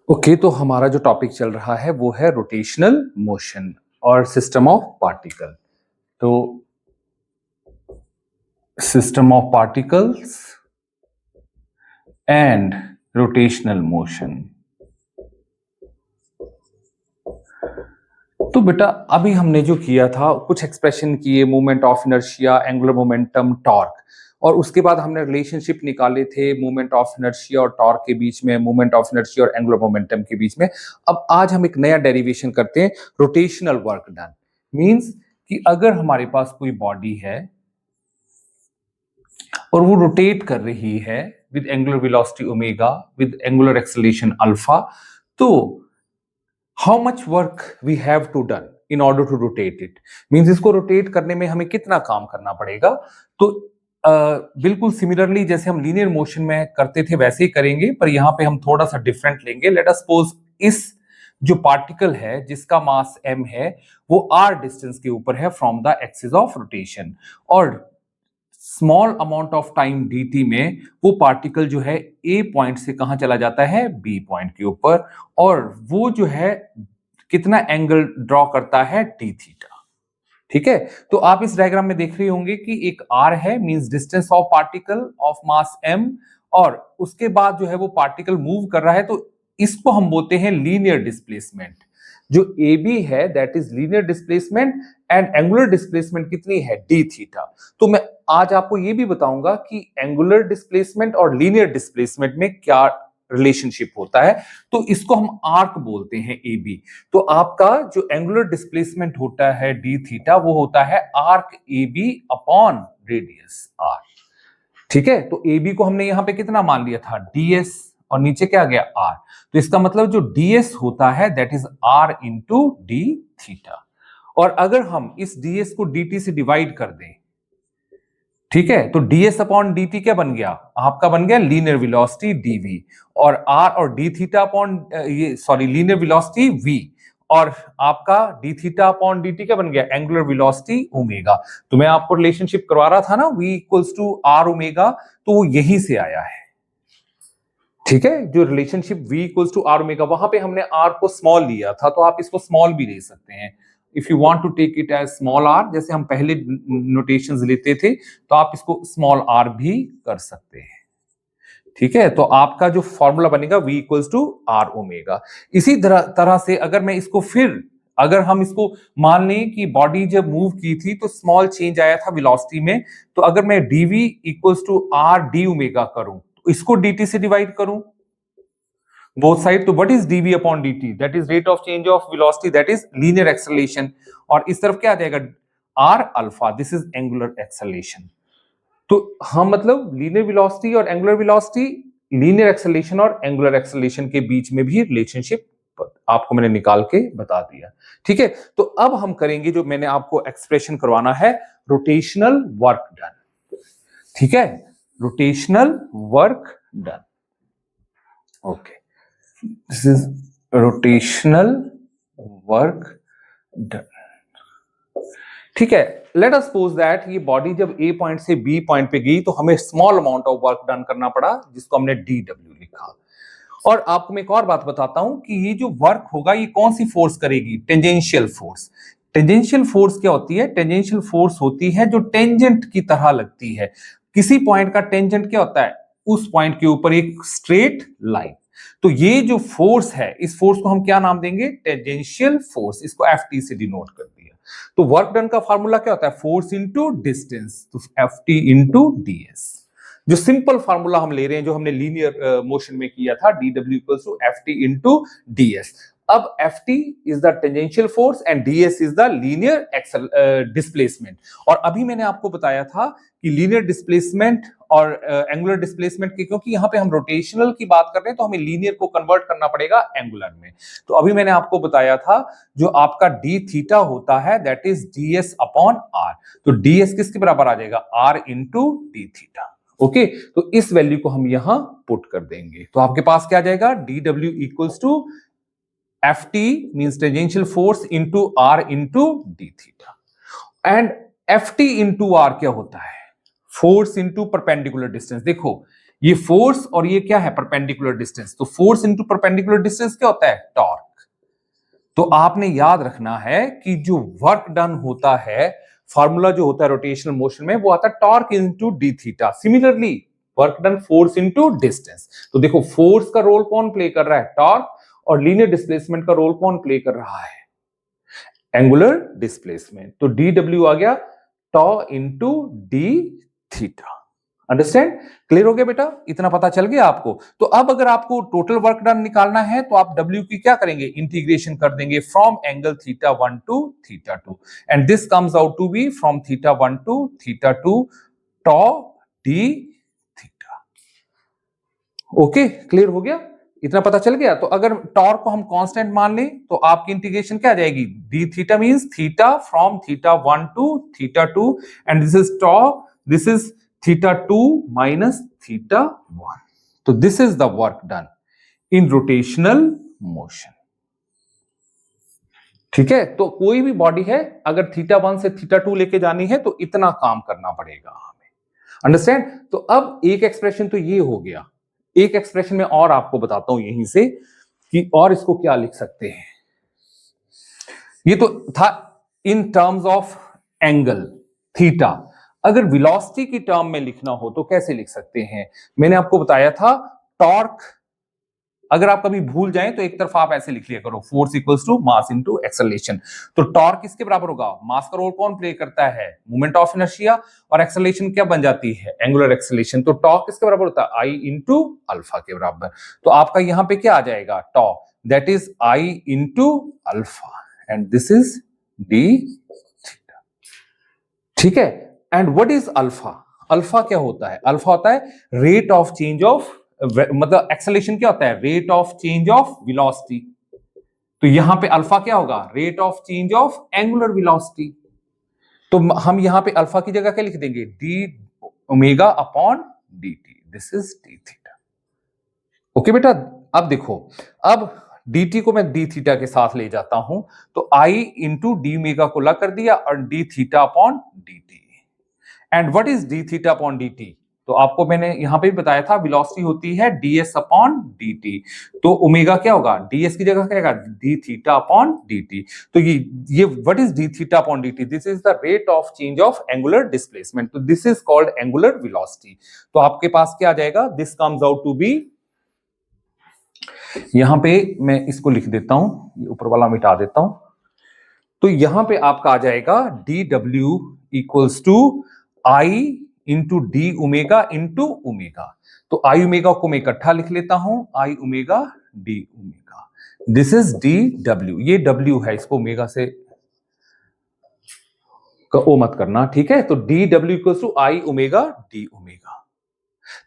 Okay, तो हमारा जो टॉपिक चल रहा है वो है रोटेशनल मोशन और सिस्टम ऑफ पार्टिकल। तो system of particles and rotational motion. तो बेटा अभी हमने जो किया था कुछ एक्सप्रेशन किए, movement of inertia, angular momentum, torque, और उसके बाद हमने रिलेशनशिप निकाले थे मूवमेंट ऑफ इनर्शिया और टॉर्क के बीच में, मूवमेंट ऑफ इनर्शिया और एंगुलर मोमेंटम के बीच में। अब आज हम एक नया डेरिवेशन करते हैं, रोटेशनल वर्क डन। मींस कि अगर हमारे पास कोई बॉडी है और वो रोटेट कर रही है with angular velocity omega, with angular acceleration alpha, तो how much work we have to done in order to rotate it. Means इसको रोटेट करने में हमें कितना काम करना पड़ेगा। तो बिल्कुल सिमिलरली जैसे हम लीनियर मोशन में करते थे वैसे ही करेंगे, पर यहां पे हम थोड़ा सा डिफरेंट लेंगे। लेट अस सपोज इस जो पार्टिकल है जिसका मास m है वो r डिस्टेंस के ऊपर है from the axis of rotation, और small amount of time dt में वो पार्टिकल जो है a पॉइंट से कहां चला जाता है, b पॉइंट के ऊपर, और वो जो है कितना एंगल ड्रॉ करता है, d थीटा। ठीक है, तो आप इस डायग्राम में देख रहे होंगे कि एक r है, means distance of particle of mass m, और उसके बाद जो है वो पार्टिकल मूव कर रहा है, तो इसको हम बोलते हैं लीनियर डिस्प्लेसमेंट। जो AB है that is linear displacement, and angular displacement कितनी है, d थीटा। तो मैं आज आपको ये भी बताऊंगा कि एंगुलर डिस्प्लेसमेंट और लीनियर डिस्प्लेसमेंट में क्या रिलेशनशिप होता है। तो इसको हम आर्क बोलते हैं AB। तो आपका जो एंगुलर डिस्प्लेसमेंट होता है d थीटा वो होता है arc AB upon radius r। ठीक है, तो AB को हमने यहां पे कितना मान लिया था, ds, और नीचे क्या आ गया, r। तो इसका मतलब जो ds होता है that is r into d theta. और अगर हम इस ds को dt से डिवाइड कर दें, ठीक है, तो ds अपॉन dt क्या बन गया, आपका बन गया लीनियर वेलोसिटी dv, और r और d theta upon linear velocity v, और आपका d थीटा अपॉन dt क्या बन गया, एंगुलर वेलोसिटी ओमेगा। तो मैं आपको रिलेशनशिप करवा रहा था ना, v equals to r omega, तो वो यहीं से आया है। ठीक है, जो relationship v equals to r omega, वहां पे हमने r को स्मॉल लिया था, तो आप इसको स्मॉल भी ले सकते हैं। If you want to take it as small r, जैसे हम पहले नोटेशंस लेते थे, तो आप इसको स्मॉल r भी कर सकते हैं। ठीक है, तो आपका जो फॉर्मूला बनेगा v equals to r omega. इसी तरह से अगर हम इसको मान लें कि बॉडी जब मूव की थी तो स्मॉल चेंज आया था वेलोसिटी में, तो अगर मैं dv equals to r d omega करूं, तो इसको dt से डिवाइड करूं बोथ साइड, तो what is dv upon dt, that is rate of change of velocity, that is linear acceleration, और इस तरफ क्या आ जाएगा, r अल्फा, दिस इज एंगुलर एक्सेलरेशन। तो हम मतलब लीनियर वेलोसिटी और एंगुलर वेलोसिटी, लीनियर एक्सेलरेशन और एंगुलर एक्सेलरेशन के बीच में भी रिलेशनशिप आपको मैंने निकाल के बता दिया। ठीक है, तो अब हम करेंगे जो मैंने आपको एक्सप्रेशन करवाना है, रोटेशनल वर्क डन। ठीक है, rotational work done. Okay, this is rotational work done. ठीक है, लेट अस सपोज दैट ये बॉडी जब A पॉइंट से B पॉइंट पे गई तो हमें small amount of work done करना पड़ा, जिसको हमने DW लिखा। और आपको मैं एक और बात बताता हूं कि ये जो वर्क होगा ये कौन सी फोर्स करेगी, टेंजेंशियल फोर्स। टेंजेंशियल फोर्स क्या होती है, टेंजेंशियल फोर्स होती है जो टेंजेंट की तरह लगती है। किसी पॉइंट का टेंजेंट क्या होता है, उस पॉइंट के ऊपर एक स्ट्रेट लाइन। तो ये जो फोर्स है, इस फोर्स को हम क्या नाम देंगे, टेंजेंशियल फोर्स। इसको FT से डिनोट कर दिया। तो वर्क डन का फार्मूला क्या होता है, फोर्स इंटू डिस्टेंस, तो FT इंटू ds। जो सिंपल फार्मूला हम ले रहे हैं जो हमने लीनियर मोशन में किया था, dw equals to FT into ds। अब FT is the tangential force and ds is the linear displacement. और अभी मैंने आपको बताया था कि लीनियर डिस्प्लेसमेंट और एंगुलर डिस्प्लेसमेंट की, क्योंकि यहां पे हम रोटेशनल की बात कर रहे हैं तो हमें लीनियर को कन्वर्ट करना पड़ेगा एंगुलर में। तो अभी मैंने आपको बताया था जो आपका d थीटा होता है that is ds upon r। तो ds किसके बराबर आ जाएगा, r into d theta. Okay, तो इस वैल्यू को हम यहां पुट कर देंगे, तो आपके पास क्या आ जाएगा, dw equals to FT means tangential force into r into d theta. And FT into r क्या होता है, फोर्स इंटू परपेंडिकुलर डिस्टेंस। देखो ये फोर्स और ये क्या है, परपेंडिकुलर डिस्टेंस। तो फोर्स इनटू परपेंडिकुलर डिस्टेंस क्या होता है, टॉर्क। तो आपने याद रखना है कि जो वर्क डन होता है, फार्मूला जो होता है रोटेशनल मोशन में, वो आता है torque into D theta. Similarly work done force into distance. तो देखो फोर्स का रोल कौन प्ले कर रहा है, टॉर्क, और लीनियर डिस्प्लेसमेंट का रोल कौन प्ले कर रहा है, एंगुलर डिस्प्लेसमेंट। तो डी डब्ल्यू आ गया टॉ into D theta. Understand, clear हो गया बेटा, इतना पता चल गया आपको। तो अब अगर आपको टोटल वर्क डन निकालना है तो आप W की क्या करेंगे, इंटीग्रेशन कर देंगे from angle theta 1 to theta 2, and this comes out to be from theta 1 to theta 2 D theta थीटा। ओके, क्लियर हो गया, इतना पता चल गया। तो अगर टॉर्क को हम कांस्टेंट मान लें तो आपकी इंटीग्रेशन क्या आ जाएगी, D theta means theta from theta 1 to theta 2, and this is tau, this is theta 2 minus theta 1. तो this is the work done in rotational motion. ठीक है, तो कोई भी बॉडी है अगर थीटा 1 से थीटा 2 लेके जानी है तो इतना काम करना पड़ेगा हमें। अंडरस्टैंड। तो अब एक एक्सप्रेशन तो ये हो गया, एक एक्सप्रेशन में और आपको बताता हूं यहीं से कि और इसको क्या लिख सकते हैं। ये तो था in terms of angle theta. अगर वेलोसिटी की टर्म में लिखना हो तो कैसे लिख सकते हैं, मैंने आपको बताया था टॉर्क, अगर आप कभी भूल जाएं तो एक तरफ आप ऐसे लिख लिया करो, force equals to mass into acceleration. तो टॉर्क किसके बराबर होगा, मास का रोल कौन प्ले करता है, मोमेंट ऑफ इनर्शिया, और एक्सेलरेशन क्या बन जाती है, एंगुलर एक्सेलरेशन। तो टॉर्क किसके बराबर होता है, आई इंटू अल्फा के बराबर। तो आपका यहां पे क्या आ जाएगा, tau, that is I into alpha, and this is d theta. ठीक है, and what is alpha, alpha क्या होता है, अल्फा होता है रेट ऑफ चेंज ऑफ, मतलब एक्सेलरेशन क्या होता है, rate of change of velocity. तो यहां पे अल्फा क्या होगा, rate of change of angular velocity. तो हम यहां पे अल्फा की जगह क्या लिख देंगे, D omega upon D T, this is d थीटा। ओके बेटा, अब देखो, अब dt को मैं d थीटा के साथ ले जाता हूं तो I इंटू डी ओमेगा को लग कर दिया और d theta upon dt। And what is d theta upon dt, तो आपको मैंने यहां पे भी बताया था वेलोसिटी होती है ds अपॉन dt। तो ओमेगा क्या होगा, ds की जगह क्या होगा, d थीटा अपॉन dt। तो ये what is d theta upon dt, this is the rate of change of angular displacement. तो this is called angular velocity. तो आपके पास क्या आ जाएगा, this comes out to be, यहां पे मैं इसको लिख देता हूं, ये ऊपर वाला मिटा देता हूं। तो यहां पे आपका आ जाएगा d W equals to I into d omega into omega. तो आई ओमेगा को मैं इकट्ठा लिख लेता हूं, I omega D omega, this is d डब्ल्यू। ये डब्ल्यू है, इसको ओमेगा से ओ मत करना, ठीक है। तो D W equals to I omega D omega.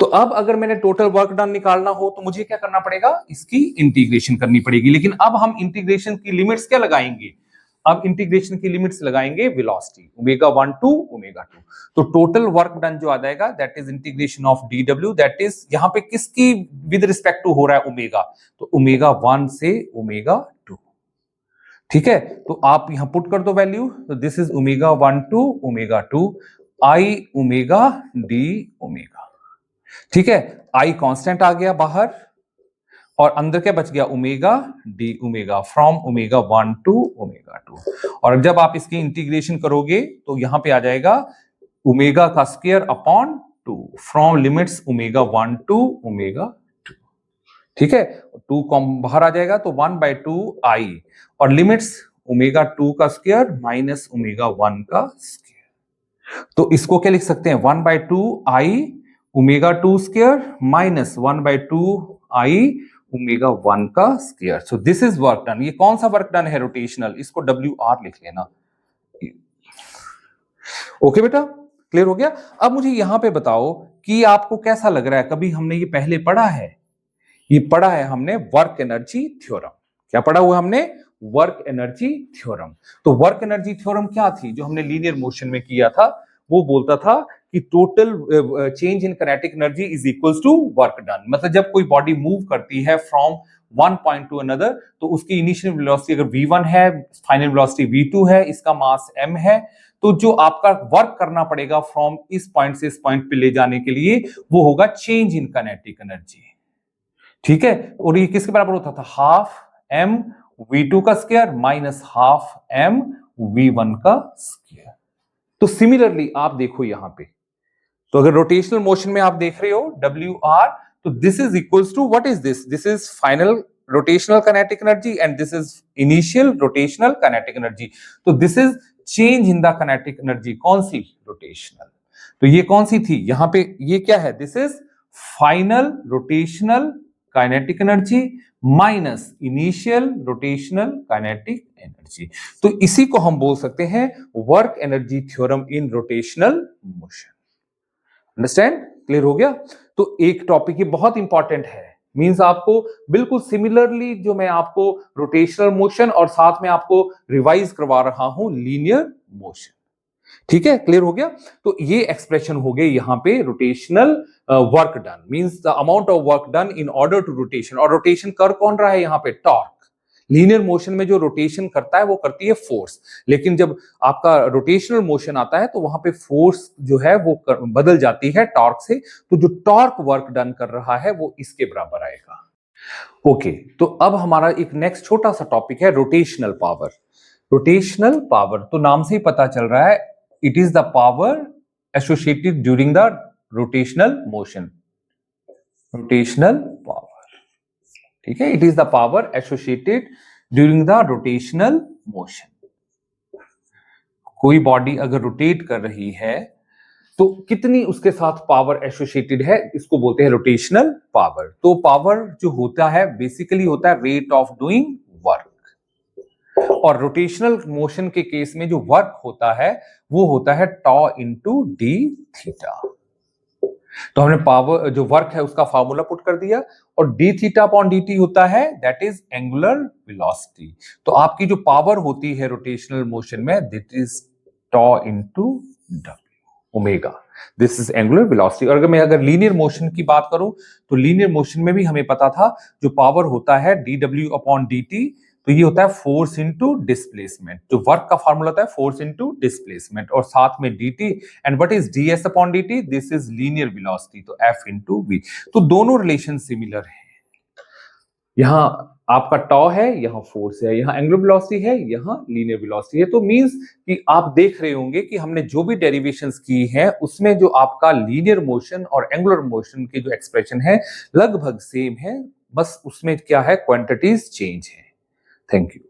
तो अब अगर मैंने टोटल वर्क डन निकालना हो तो मुझे क्या करना पड़ेगा, इसकी इंटीग्रेशन करनी पड़ेगी। लेकिन अब हम इंटीग्रेशन की लिमिट्स क्या लगाएंगे, अब इंटीग्रेशन की लिमिट्स लगाएंगे वेलोसिटी ओमेगा 1 टू ओमेगा 2। तो टोटल वर्क डन जो आ जाएगा that is integration of D W, that is यहां पे किसकी विद रिस्पेक्ट टू हो रहा है, ओमेगा, तो ओमेगा 1 से ओमेगा 2। ठीक है, तो आप यहां पुट कर दो वैल्यू, तो this is omega 1 to omega 2 I omega D omega. ठीक है, आई कांस्टेंट आ गया बाहर और अंदर क्या बच गया, omega D omega, from omega 1 to omega 2। और जब आप इसकी इंटीग्रेशन करोगे तो यहां पे आ जाएगा ओमेगा का square upon 2 from limits omega 1 to omega 2। ठीक है, 2 कॉम बाहर आ जाएगा तो 1/2 आई और लिमिट्स ओमेगा 2 का स्क्वायर माइनस ओमेगा 1 का स्क्वायर। तो इसको क्या लिख सकते हैं, 1/2 आई ओमेगा 2 स्क्वायर माइनस 1/2 आई ओमेगा 1 का square. So this is work done. ये कौन सा वर्क डन है, रोटेशनल, इसको WR लिख लेना। ओके बेटा, क्लियर हो गया। अब मुझे यहां पे बताओ कि आपको कैसा लग रहा है, कभी हमने ये पहले पढ़ा है, ये पढ़ा है हमने वर्क एनर्जी थ्योरम। क्या पढ़ा हुआ हमने, वर्क एनर्जी थ्योरम। तो वर्क एनर्जी थ्योरम क्या थी, जो हमने लीनियर मोशन में किया था, वो बोलता था कि total change in kinetic energy is equals to work done. मतलब जब कोई बॉडी मूव करती है from one point to another, तो उसकी इनिशियल वेलोसिटी अगर v1 है, फाइनल वेलोसिटी v2 है, इसका मास m है, तो जो आपका वर्क करना पड़ेगा फ्रॉम इस पॉइंट से इस पॉइंट पे ले जाने के लिए वो होगा चेंज इन काइनेटिक एनर्जी। ठीक है, और ये किसके बराबर होता था? हाफ m v2 का square minus half m v1 का स्क्वायर। तो सिमिलरली आप देखो यहां पे, तो अगर रोटेशनल मोशन में आप देख रहे हो WR, तो this is equals to what is this? This is final rotational kinetic energy and this is initial rotational kinetic energy. तो this is change in the kinetic energy. कौन सी? रोटेशनल। तो ये कौन सी थी? यहां पे ये क्या है? This is final rotational kinetic energy minus initial rotational kinetic energy. तो इसी को हम बोल सकते हैं work energy theorem in rotational motion. Understand? Clear हो गया? तो एक टॉपिक ये बहुत इंपॉर्टेंट है, मींस आपको बिल्कुल सिमिलरली जो मैं आपको रोटेशनल मोशन और साथ में आपको रिवाइज करवा रहा हूं लीनियर मोशन। ठीक है, क्लियर हो गया? तो ये एक्सप्रेशन हो गई यहां पे rotational work done, means the amount of work done in order to rotation. और रोटेशन कर कौन रहा है यहां पे? टॉर्क। लीनियर मोशन में जो रोटेशन करता है वो करती है फोर्स, लेकिन जब आपका रोटेशनल मोशन आता है तो वहां पे फोर्स जो है वो बदल जाती है टॉर्क से। तो जो टॉर्क वर्क डन कर रहा है वो इसके बराबर आएगा। ओके, तो अब हमारा एक नेक्स्ट छोटा सा टॉपिक है रोटेशनल पावर। रोटेशनल पावर तो नाम से ही पता चल रहा है, it is the power associated during the rotational motion. Rotational power, ठीक है, it is the power associated during the rotational motion. कोई बॉडी अगर रोटेट कर रही है तो कितनी उसके साथ पावर एसोसिएटेड है, इसको बोलते हैं रोटेशनल पावर। तो पावर जो होता है बेसिकली होता है रेट ऑफ डूइंग वर्क, और रोटेशनल मोशन के केस में जो वर्क होता है वो होता है टॉ इंटू डी थीटा। तो हमने पावर जो वर्क है उसका फार्मूला पुट कर दिया, और D theta upon D T होता है दैट इज एंगुलर वेलोसिटी। तो आपकी जो पावर होती है रोटेशनल मोशन में that is tau into W omega, this is angular velocity. और अगर लीनियर मोशन की बात करूं तो लीनियर मोशन में भी हमें पता था जो पावर होता है D W upon D T, तो ये होता है फोर्स इनटू डिस्प्लेसमेंट। जो वर्क का फार्मूला होता है फोर्स इनटू डिस्प्लेसमेंट, और साथ में dt, and what is ds upon dt? This is linear velocity, तो f इनटू v। तो दोनों रिलेशन सिमिलर हैं। यहां आपका टॉ है, यहां फोर्स है, यहां एंगुलर वेलोसिटी है, यहां लीनियर वेलोसिटी है। तो मींस कि आप देख रहे होंगे कि हमने जो भी डेरिवेशंस की हैं उसमें जो आपका लीनियर मोशन और एंगुलर मोशन की जो एक्सप्रेशन है लगभग सेम है, बस उसमें क्या है, क्वांटिटीज चेंज है। Thank you.